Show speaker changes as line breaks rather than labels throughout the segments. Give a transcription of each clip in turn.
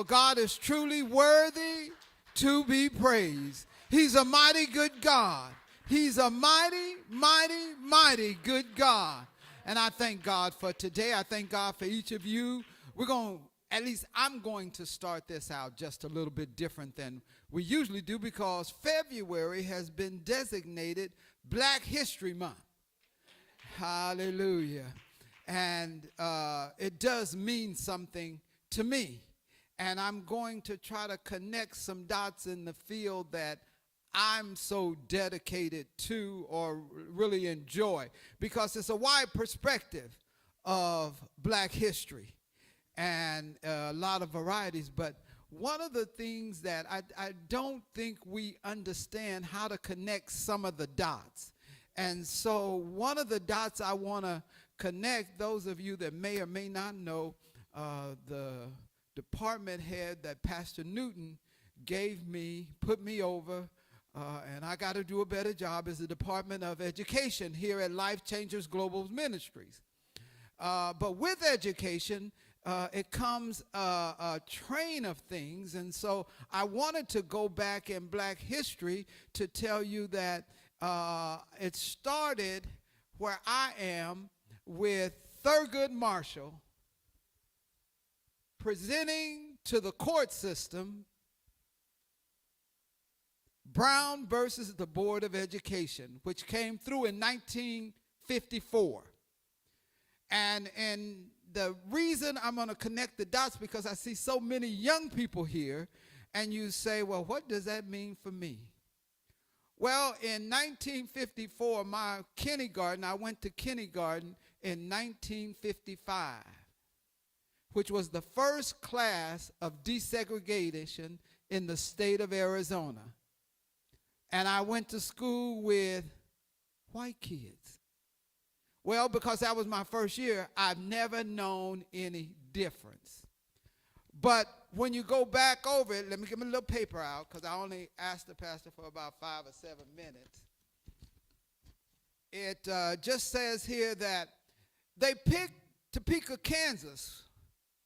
For God is truly worthy to be praised. He's a mighty good God. He's a mighty, mighty, mighty good God. And I thank God for today. I thank God for each of you. At least I'm going to start this out just a little bit different than we usually do, because February has been designated Black History Month. Hallelujah. And it does mean something to me. And I'm going to try to connect some dots in the field that I'm so dedicated to or really enjoy, because it's a wide perspective of Black history and a lot of varieties. But one of the things that I don't think we understand how to connect some of the dots. And so one of the dots I want to connect, those of you that may or may not know, the department head that Pastor Newton put me over, and I got to do a better job, is the Department of Education here at Life Changers Global Ministries. But with education, it comes a train of things. And so I wanted to go back in Black history to tell you that it started where I am with Thurgood Marshall presenting to the court system Brown versus the Board of Education, which came through in 1954. And the reason I'm going to connect the dots, because I see so many young people here, and you say, well, what does that mean for me? Well, in 1954, I went to kindergarten in 1955, which was the first class of desegregation in the state of Arizona. And I went to school with white kids. Well, because that was my first year, I've never known any difference. But when you go back over it, let me get my little paper out, because I only asked the pastor for about 5 or 7 minutes. It just says here that they picked Topeka, Kansas.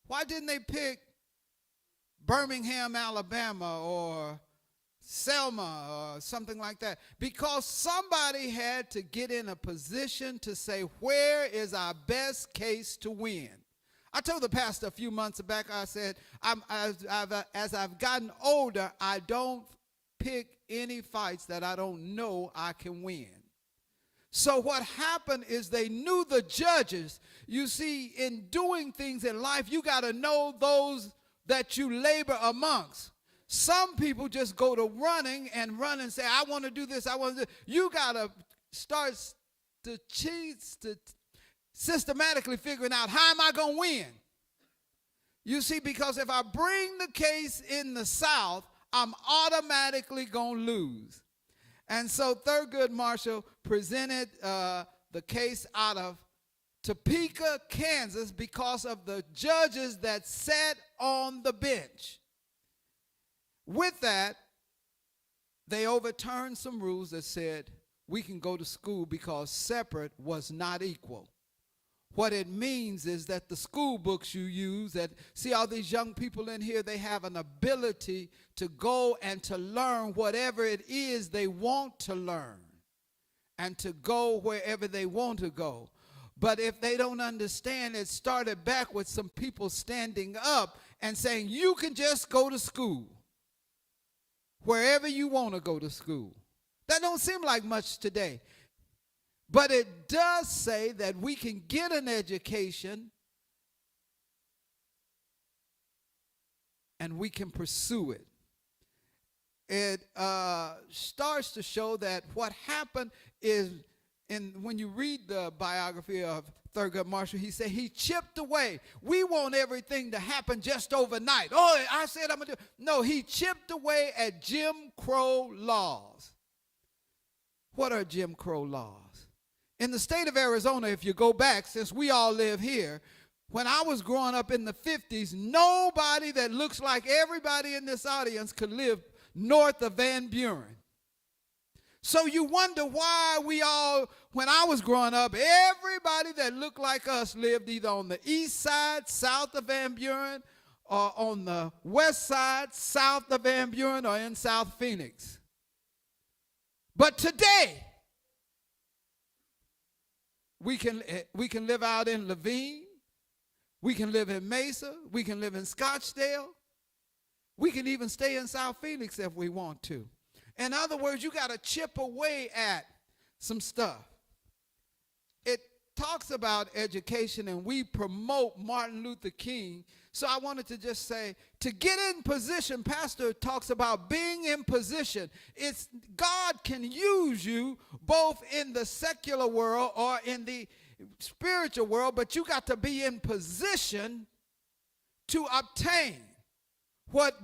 Why didn't they pick Birmingham, Alabama, or Selma or something like that? Because somebody had to get in a position to say, where is our best case to win? I told the pastor a few months back, I said, as I've gotten older, I don't pick any fights that I don't know I can win. So what happened is they knew the judges. You see, in doing things in life, you got to know those that you labor amongst. Some people just go to run and say, I want to do this, I want to do this. You got to start to systematically figuring out, how am I going to win? You see, because if I bring the case in the South, I'm automatically going to lose. And so Thurgood Marshall presented the case out of Topeka, Kansas, because of the judges that sat on the bench. With that, they overturned some rules that said we can go to school because separate was not equal. What it means is that the school books you use, see all these young people in here, they have an ability to go and to learn whatever it is they want to learn and to go wherever they want to go. But if they don't understand, it started back with some people standing up and saying, you can just go to school wherever you want to go to school. That don't seem like much today. But it does say that we can get an education and we can pursue it. It starts to show that what happened is, when you read the biography of Thurgood Marshall, he said he chipped away. We want everything to happen just overnight. Oh, I said I'm going to do it. No, he chipped away at Jim Crow laws. What are Jim Crow laws? In the state of Arizona, if you go back, since we all live here, when I was growing up in the 50s, nobody that looks like everybody in this audience could live north of Van Buren. So you wonder why when I was growing up, everybody that looked like us lived either on the east side, south of Van Buren, on the west side, south of Van Buren, or in South Phoenix. But today, we can live out in Levine. We can live in Mesa. We can live in Scottsdale. We can even stay in South Phoenix if we want to. In other words, you got to chip away at some stuff. It talks about education, and we promote Martin Luther King. So I wanted to just say, to get in position, Pastor talks about being in position. It's God can use you both in the secular world or in the spiritual world, but you got to be in position to obtain what